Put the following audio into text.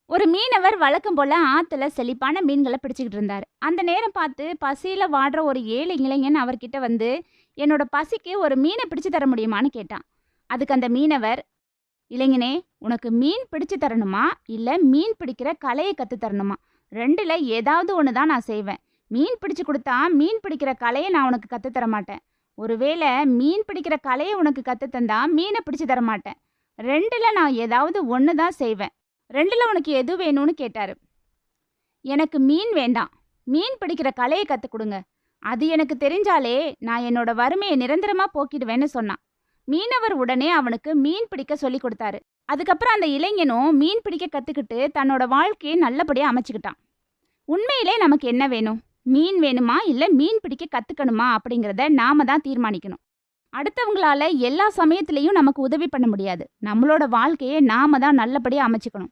ஒரு மீனவர் வழக்கம் போல ஆத்துல செழிப்பான மீன்களை பிடிச்சுக்கிட்டு இருந்தார். அந்த நேரம் பார்த்து பசியில வாடுற ஒரு ஏழை இளைஞன் அவர்கிட்ட வந்து, என்னோட பசிக்கு ஒரு மீனை பிடிச்சு தர முடியுமான்னு கேட்டான். அதுக்கு அந்த மீனவர், இளைஞனே, உனக்கு மீன் பிடிச்சு தரணுமா இல்ல மீன் பிடிக்கிற கலையை கத்து தரணுமா? ரெண்டுல ஏதாவது ஒன்று தான் நான் செய்வேன். மீன் பிடிச்சு கொடுத்தா மீன் பிடிக்கிற கலையை நான் உனக்கு கத்து தர மாட்டேன். ஒருவேளை மீன் பிடிக்கிற கலையை உனக்கு கத்து தந்தா மீனை பிடிச்சு தர மாட்டேன். ரெண்டுல நான் ஏதாவது ஒன்று தான் செய்வேன். ரெண்டுல உனக்கு எது வேணும்னு கேட்டாரு. எனக்கு மீன் வேண்டாம், மீன் பிடிக்கிற கலையை கற்றுக் கொடுங்க. அது எனக்கு தெரிஞ்சாலே நான் என்னோட வறுமையை நிரந்தரமா போக்கிடுவேன்னு சொன்னான். மீனவர் உடனே அவனுக்கு மீன் பிடிக்க சொல்லி கொடுத்தாரு. அதுக்கப்புறம் அந்த இளைஞனும் மீன் பிடிக்க கற்றுக்கிட்டு தன்னோட வாழ்க்கையை நல்லபடியாக அமைச்சுக்கிட்டான். உண்மையிலே நமக்கு என்ன வேணும்? மீன் வேணுமா இல்லை மீன் பிடிக்க கற்றுக்கணுமா அப்படிங்கிறத நாம தான் தீர்மானிக்கணும். அடுத்தவங்களால எல்லா சமயத்திலையும் நமக்கு உதவி பண்ண முடியாது. நம்மளோட வாழ்க்கையை நாம தான் நல்லபடியாக அமைச்சுக்கணும்.